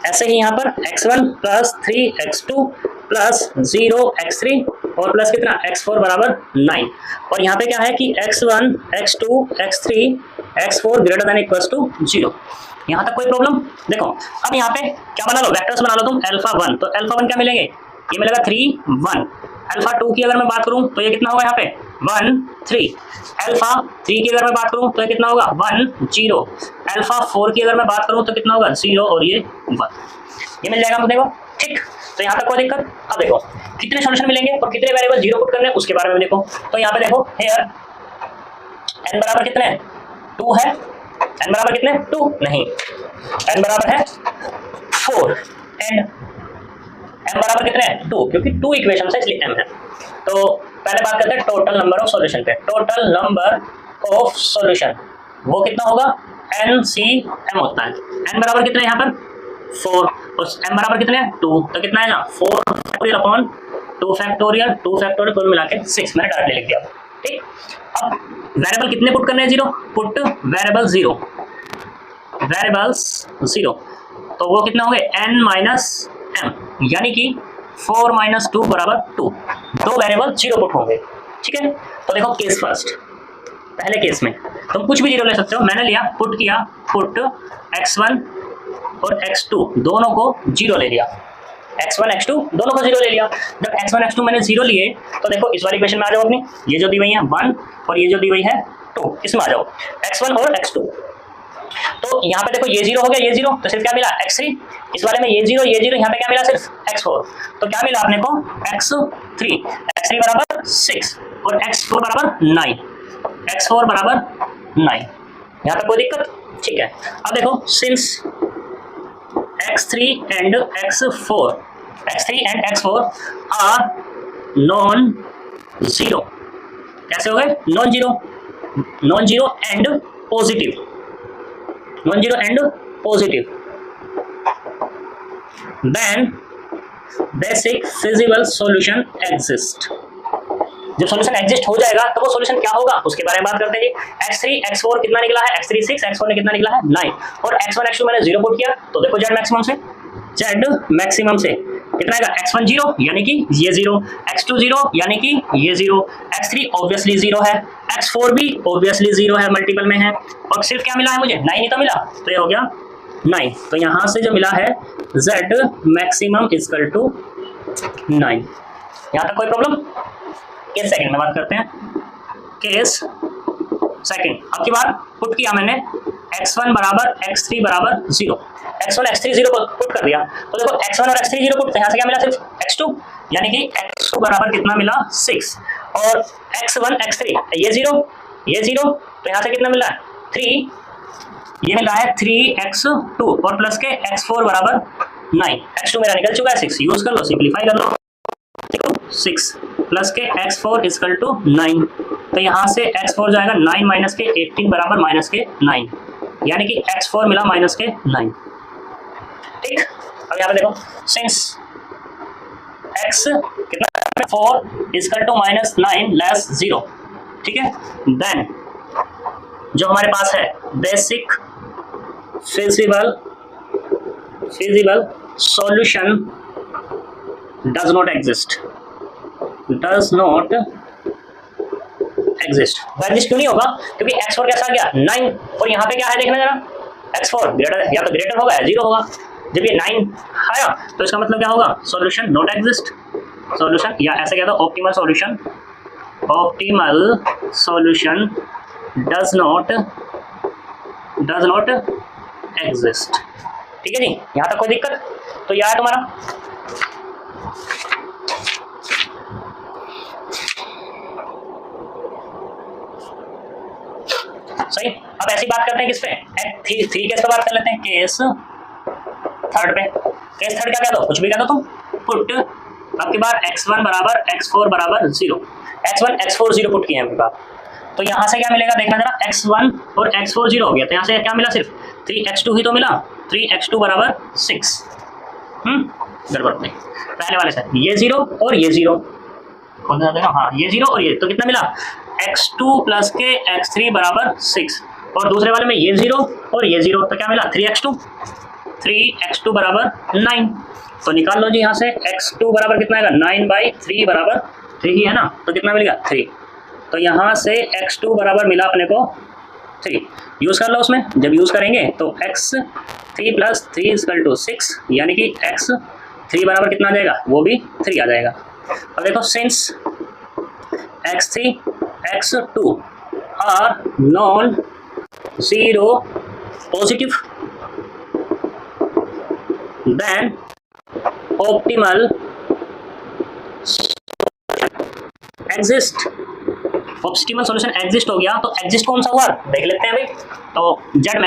ऐसे ही यहाँ पर x1 plus 3x2 plus 0x3 और प्लस कितना x4 बराबर 9। और यहाँ पे क्या है कि x1 x2 x3 x4 greater than equal to 0। यहाँ तक कोई प्रॉब्लम। देखो अब यहाँ पे क्या बना लो, वेक्टर्स बना लो तुम अल्फा 1, तो अल्फा 1 क्या मिलेंगे, ये मिलेगा 3 1। अल्फा 2 की अगर मैं बात करूँ तो ये कितना होगा यहाँ पे 1 3। अल्फा 3 की अगर मैं बात करूँ तो ये कितना होगा 1 0। अल्फा 4 की अगर मैं बात करूँ तो कितना होगा 0 और ये 1, ये मिल जाएगा मुझे को। ठीक, तो यहाँ तक कोई दिक्कत। अब देखो कितने सॉल्यूशन मिलेंगे और कितने वेरिएबल 0 पुट करने हैं उसके बारे में देखो। तो यहाँ पे देखो हेयर n बराबर कितने हैं 2 है, n बराबर कितने 2 नहीं, n बराबर है 4 एंड m बराबर कितने हैं 2, क्योंकि 2 इक्वेशन है इसलिए m है। तो पहले बात करते हैं टोटल नंबर ऑफ सॉल्यूशन पे। टोटल नंबर ऑफ सॉल्यूशन वो कितना होगा, NCM होता है। n बराबर कितने यहाँ पर 4 और m बराबर कितने हैं 2, तो कितना आएगा 4 फैक्टोरियल अपॉन 2 फैक्टोरियल कुल मिला के 6, मैंने डायरेक्टली लिख दिया। ठीक, अब वेरिएबल कितने पुट करने हैं, 0, पुट वेरिएबल 0, तो वो कितने होंगे n माइनस m, यानी कि 4 माइनस 2 बराबर 2, दो वेरिएबल 0 पुट होंगे। ठीक है, तो देखो केस फर्स्ट, पहले केस में तुम कुछ भी 0 ले सकते हो, मैंने लिया पुट किया, पुट x1 और x2 दोनों को 0 ले लिया, x1 x2 दोनों को 0 ले लिया। जब x1 x2 मैंने 0 लिए तो देखो इस वाली इक्वेशन में आ जाओ अपनी, ये जो दी हुई है 1 और ये जो दी हुई है 2, इसमें आ जाओ x1 और x2। तो यहाँ पे देखो ये 0 हो गया, ये 0, तो सिर्फ क्या मिला x3, इस वाले में ये 0, यहाँ पे क्या मिला सिर्फ x4, तो क्या मिला अपने को x3 बराबर 6 और x4 बराबर 9, x4 बराबर 9, यहाँ पे कोई दिक्कत। ठीक है, अब देखो since x3 and x4 are non zero, कैसे हो गए non zero and positive, then basic feasible solution exist। जब सॉल्यूशन एग्जिस्ट हो जाएगा तो वो सॉल्यूशन क्या होगा उसके बारे में बात करते हैं। x3 x4 कितना निकला है, x3 6, x4 ने कितना निकला है 9, और x1 x2 मैंने 0 पुट किया, तो देखो z मैक्सिमम से कितना आएगा, x1 0 यानी कि ये 0, x2 0 यानी कि ये 0, x3 ऑब्वियसली 0 है, x4 भी ऑब्वियसली 0 है, मल्टीपल में है, और सिर्फ क्या मिला है मुझे 9 ही तो मिला, तो ये हो गया 9। तो यहाँ से जो मिला है z मैक्सिमम इक्वल टू 9। यहाँ तक कोई प्रॉब्लम। केस सेकंड में बात करते हैं, केस सेकंड, अब की बार पुट किया मैंने x1 बराबर x3 बराबर 0, x1 x3 0 पुट कर दिया, तो देखो x1 और x3 0 पुट, यहाँ से क्या मिला सिर्फ x2, यानी कि x2 बराबर कितना मिला 6, और x1 x3 ये 0, तो यहाँ से कितना मिला 3, ये मिला है 3x2 और प्लस के x4 बराबर 9, x2 मेरा निकल चुका है 6, यूज कर लो, सिंप्लीफाई कर लो, 6 प्लस के x4 इक्वल टू 9, तो यहाँ से x4 जाएगा 9 माइनस के 18 बराबर माइनस के 9, यानी कि x4 मिला माइनस के 9। ठीक, अब यहाँ पे देखो सिंस x कितना 4 इक्वल टू माइनस 9 लेस 0, ठीक है, देन जो हमारे पास है basic feasible solution does not exist, exist क्यों नहीं होगा, क्योंकि x4 कैसा आ गया 9, और यहाँ पे क्या है देखना जरा, x4 ग्रेटर या तो ग्रेटर होगा या 0 होगा, जब ये 9 आया तो इसका मतलब क्या होगा, सॉल्यूशन नॉट एग्जिस्ट, सॉल्यूशन या ऐसे क्या था optimal solution does not exist. ठीक है जी, यहाँ तक कोई दिक्कत तो यार तुम्हारा। सही, अब ऐसी बात करते हैं किस पे, थ्री केस पे बात कर लेते हैं, केस थर्ड पे। केस थर्ड क्या कह दो, कुछ भी कह दो तुम, पुट अब की बार x1 बराबर x4 बराबर 0, x1 x4 0 पुट किए हैं बार, तो यहाँ से क्या मिलेगा देखना जरा, x1 और x4 0 हो गया, तो यहाँ से क्या मिला सिर्फ 3x2 ही तो मिला, 3x2 बराबर 6, गड़बड़ नहीं, पहले वाले से ये 0 और ये 0, हाँ ये 0 और ये, तो कितना मिला x2 प्लस के x3 बराबर 6, और दूसरे वाले में ये 0 और ये 0, तो क्या मिला 3x2 बराबर 9, तो निकाल लो जी यहाँ से x2 बराबर कितना आएगा 9/3 बराबर 3 ही है ना, तो कितना मिलेगा 3, तो यहाँ से x2 बराबर मिला अपने को 3, यूज़ कर लो उसमें, जब यूज़ करेंगे तो x3 प्लस 3 इक्वल टू 6, यानी कि x3 बराबर कितना आ जाएगा, वो भी 3 आ जाएगा। अब देखो since x3 x2 are non zero positive, then optimal exist, optimal solution exist हो गया, तो एग्जिस्ट कौन सा हुआ देख लेते हैं भाई, तो z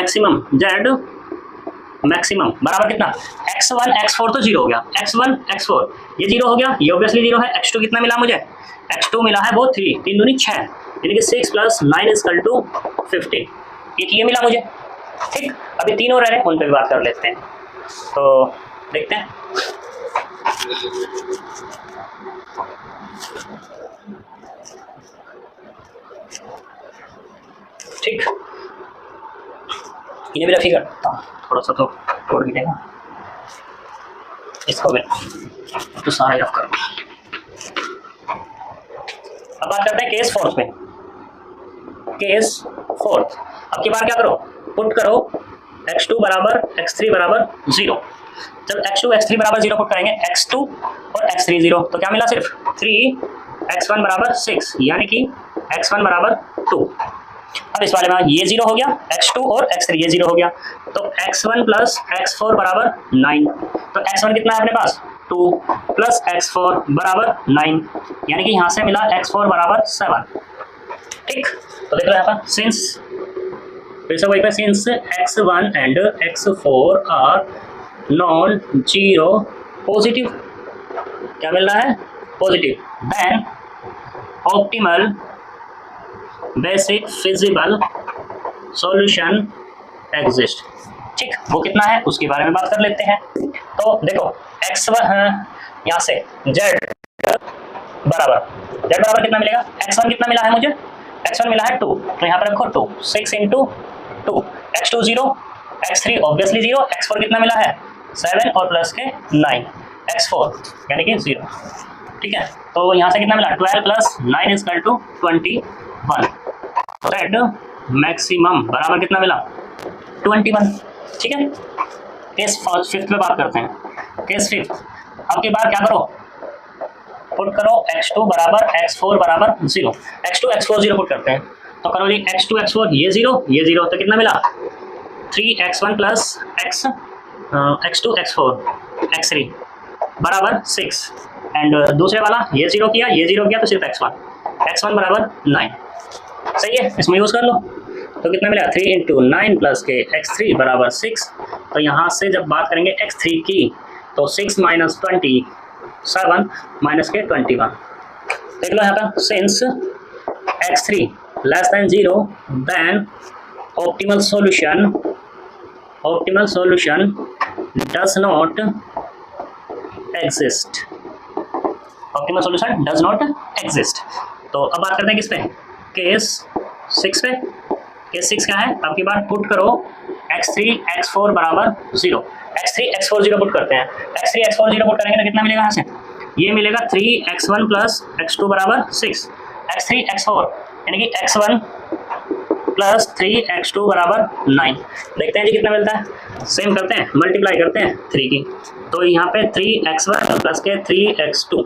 मैक्सिमम बराबर कितना, x1 x4 तो 0 हो गया, x1 x4 ये 0 हो गया, ये ऑब्वियसली 0 है, x2 कितना मिला मुझे, x2 मिला है वो 3 दूनी 6, यानी कि 6 प्लस 9 इक्वल टू 15, एक ये मिला मुझे। ठीक, अभी 3 और रह रहे हैं, उन पर भी बात कर लेते हैं। तो देखते हैं। ठीक, इन्हें भी रखिएगा, थोड़ा सा तो तोड़ भी देगा इसको भी, तो सारा रफ करो। अब बात करते हैं केस फोर्थ में। केस फोर्थ, अब की बार क्या करो, पुट करो x2 बराबर x3 बराबर 0। जब x2 x3 बराबर 0 पुट करेंगे, x2 और x3 0, तो क्या मिला, सिर्फ 3 x1 बराबर 6, यानी कि x1 बराबर 2। अब इस वाले में ये 0 हो गया, x2 और x3 ये 0 हो गया, तो x1 प्लस x4 बराबर 9। तो x1 कितना है अपने पास, 2 प्लस x4 बराबर 9, यानी कि यहाँ से मिला x4 बराबर 7। ठीक, तो देख लो यहाँ पर, सिंस, फिर से वही पे, since x1 and x4 are non zero positive, क्या मिल रहा है, positive, then optimal basic feasible solution exist. ठीक, वो कितना है उसके बारे में बात कर लेते हैं। तो देखो x1 यहाँ से z बराबर कितना मिलेगा, x1 कितना मिला है मुझे, x1 मिला है 2, तो यहाँ पर रखो 2, 6 into 2, x2 0, x3 obviously 0, x4 कितना मिला है 7 और प्लस के 9, x4 यानी कि 0। ठीक है, तो यहाँ से कितना मिला, 12 प्लस 9 इज इक्वल टू 21। रेड मैक्सिमम बराबर कितना मिला, 21। ठीक है, केस फिफ्थ में बात करते हैं। केस फिफ्थ, अब की बार क्या करो, पुट करो x2 बराबर x4 बराबर 0, x2 x4 0 पुट करते हैं, तो करो जी x2 x4 ये 0, तो कितना मिला 3x1 plus x2 x4 x3 बराबर 6, एंड दूसरे वाला ये 0 किया, ये 0 किया, तो सिर्फ x1 बराबर 9। सही है, इसमें यूज़ कर लो, तो कितना मिला 3 इंटू 9 प्लस के x3 बराबर 6। तो यहाँ से जब बात करेंगे x3 की, तो 6 माइनस 27 माइनस के 21। देख लो यहाँ पर, since x3 less than 0 then optimal solution does not exist, optimal solution does not exist. तो अब बात करते हैं किस पे, केस 6 पे। केस 6 क्या है, अब की बार पुट करो x3 x4 बराबर 0, x3 x4 0 पुट करते हैं, x3 x4 0 पुट करेंगे तो कितना मिलेगा यहाँ से, ये मिलेगा 3x1 प्लस x2 बराबर 6, x3 x4 यानी कि x1 प्लस 3x2 बराबर 9। देखते हैं जी कितना मिलता है, सेम करते हैं, मल्टीप्लाई करते हैं 3 की, तो यहाँ पे 3x1 प्लस के 3x2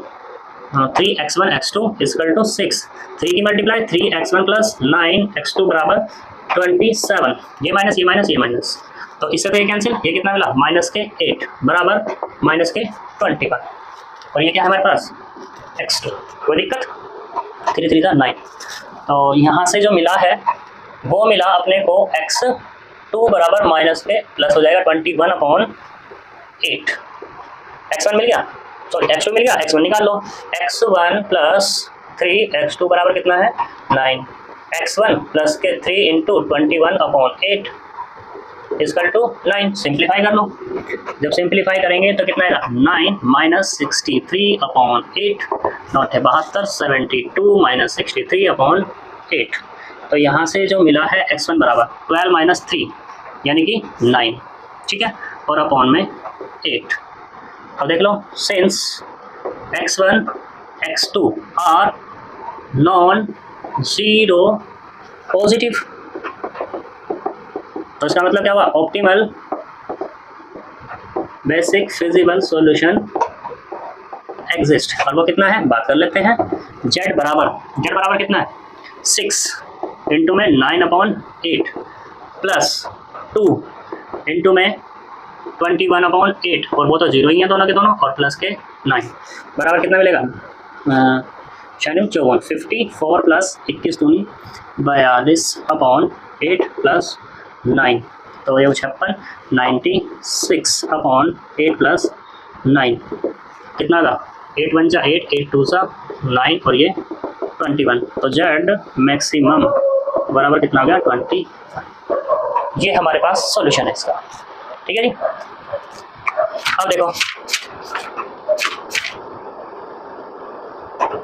3x1 x2 equal to 6, 3 की मल्टीप्लाई 3x1 प्लस 9x2 बराबर 27, ये माइनस, तो इससे तो ये कैंसिल, ये कितना मिला माइनस के 8 बराबर माइनस के 21, और ये क्या है हमारे पास x2, कोई दिक्कत, 3 3 9। तो यहाँ से जो मिला है वो मिला अपने को x2 बराबर माइनस के प्लस हो जाएगा 21/8, x1 मिल गया, सॉरी x2 मिल गया, x1 निकाल लो, x1 प्लस 3x2 बराबर कितना है 9, x1 प्लस के 3 इंटू 21/8 इक्वल टू 9। सिंप्लीफाई कर लो, जब सिंप्लीफाई करेंगे तो कितना आएगा 9 माइनस 63/8, नॉट है 72, 72 माइनस 63/8। तो यहाँ से जो मिला है x1 बराबर 12 माइनस 3 यानी कि 9, ठीक है, और अपॉन में 8। अब देख लो, since x1 x2 are non zero positive, तो इसका मतलब क्या हुआ, optimal basic feasible solution exist, और वो कितना है बात कर लेते हैं। z बराबर कितना है 6 इंटू में 9/8 प्लस 2 इंटू में 21/8, और वो तो जीरो ही है दोनों के दोनों, और प्लस के 9 बराबर कितना मिलेगा 54, 54 प्लस 21 दूनी 42/8 प्लस 9, तो ये 56, 96/8 प्लस 9 कितना था 8 1 जा 8, 8 2 सा 9, और ये 21, तो z मैक्सिमम बराबर कितना हो गया 20। ये हमारे पास सॉल्यूशन है इसका। ठीक है जी। अब देखो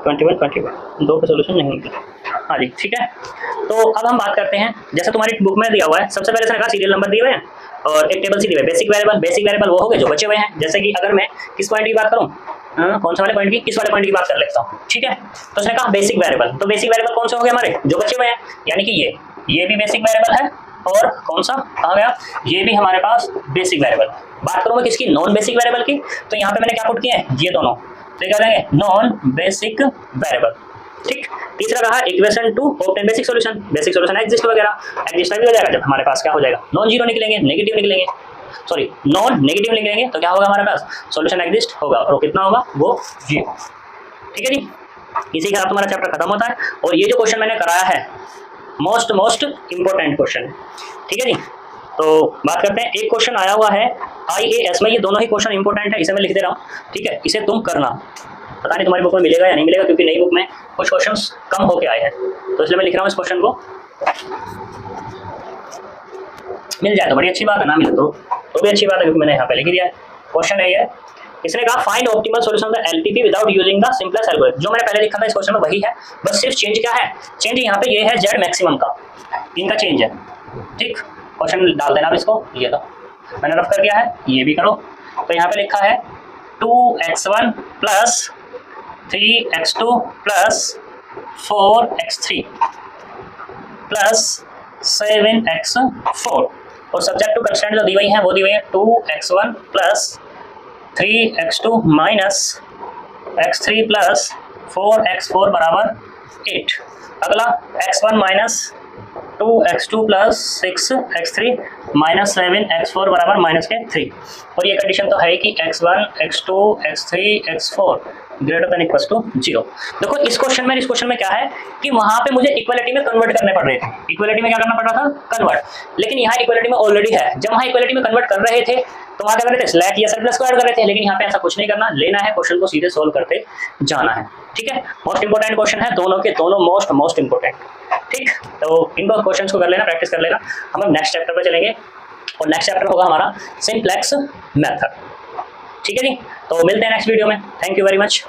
21 दो पे सॉल्यूशन नहीं होगी। हाँ जी ठीक है। तो अब हम बात करते हैं, जैसे तुम्हारी बुक में दिया हुआ है, सबसे पहले इसने कहा सीरियल नंबर दिए हुए हैं और एक टेबल सी दी हुई है बेसिक वेरिएबल वो हो गए जो बचे हुए हैं। जैसे कि अगर मैं किस पॉइंट की बात करूँ, कौन सा वाले पॉइंट की, किस वाले पॉइंट की बात कर लेता हूँ। ठीक है, तो उसने कहा बेसिक वेरिएबल, तो बेसिक वेरिएबल कौन से हो गए हमारे जो बचे हुए हैं, यानी कि ये भी बेसिक वेरिएबल है और कौन सा कहा गया, ये भी हमारे पास बेसिक वेरिएबल। बात करूँ मैं किसकी, नॉन बेसिक वेरिएबल की, तो यहाँ पे मैंने क्या पुट किया है, ये दोनों, तो क्या करेंगे नॉन बेसिक वेरिएबल। ठीक, तीसरा कहा equation two obtain basic solution exist वगैरह एग्जिस्ट भी हो जाएगा जब हमारे पास क्या हो जाएगा, नॉन जीरो निकलेंगे, नेगेटिव निकलेंगे, सॉरी नॉन नेगेटिव निकलेंगे, तो क्या होगा हमारे पास सॉल्यूशन एग्जिस्ट होगा और कितना होगा वो 0। ठीक है जी, इसी के साथ तुम्हारा चैप्टर खत्म होता है। और ये जो क्वेश्चन मैंने कराया है मोस्ट इंपॉर्टेंट क्वेश्चन है। ठीक है जी, तो बात करते हैं, एक क्वेश्चन आया हुआ है IAS में, ये दोनों ही क्वेश्चन इंपॉर्टेंट है, इसे मैं लिख दे रहा हूँ। ठीक है, इसे तुम करना, पता नहीं तुम्हारी बुक में मिलेगा या नहीं मिलेगा, क्योंकि नई बुक में कुछ क्वेश्चंस कम होके आए हैं, तो इसलिए मैं लिख रहा हूँ इस क्वेश्चन को। मिल जाए तो बड़ी अच्छी बात है, ना मिले तो भी अच्छी बात है, क्योंकि मैंने यहाँ पे लिख दिया है। क्वेश्चन है ये, इसने कहा find optimal solution of the LPP without using the simplest algorithm. जो मैंने पहले लिखा था इस क्वेश्चन में वही है, बस सिर्फ चेंज क्या है, चेंज यहाँ पे ये है Z मैक्सिमम का, इनका चेंज है। ठीक, क्वेश्चन डाल देना अब इसको, ये तो मैंने रफ कर दिया है, ये भी करो। तो यहाँ पे लिखा है 2x1 plus 3x2 plus 4x3 plus 7x4 और सब्जेक्ट टू कंस्टेंट जो दी हुई है वो दी हुई है 2x1 plus 3x2 minus x3 plus 4x4 बराबर 8। अगला x1 minus 2x2 plus 6x3 minus 7x4 बराबर माइनस के 3। और ये कंडीशन तो है कि x1 x2 x3 x4 greater than equal to 0। देखो इस क्वेश्चन में क्या है कि वहां पे मुझे इक्वलिटी में कन्वर्ट करने पड़ रहे थे, इक्वलिटी में क्या करना पड़ रहा था, कन्वर्ट, लेकिन यहाँ इक्वलिटी में ऑलरेडी है। जब वहाँ इक्वलिटी में कन्वर्ट कर रहे थे तो वहाँ क्या कर रहे थे, स्लैश या प्लस को ऐड कर रहे थे, लेकिन यहाँ पे ऐसा कुछ नहीं करना, लेना है क्वेश्चन को सीधे सोल्व करते जाना है। ठीक है, मोस्ट इंपोर्टेंट क्वेश्चन है, दोनों के दोनों मोस्ट इंपोर्टेंट। ठीक, तो इन दो क्वेश्चन को कर लेना, प्रैक्टिस कर लेना। हम नेक्स्ट चैप्टर पर चलेंगे और नेक्स्ट चैप्टर होगा हमारा सिंप्लेक्स मेथड। ठीक है जी, तो मिलते हैं नेक्स्ट वीडियो में। Thank you very much.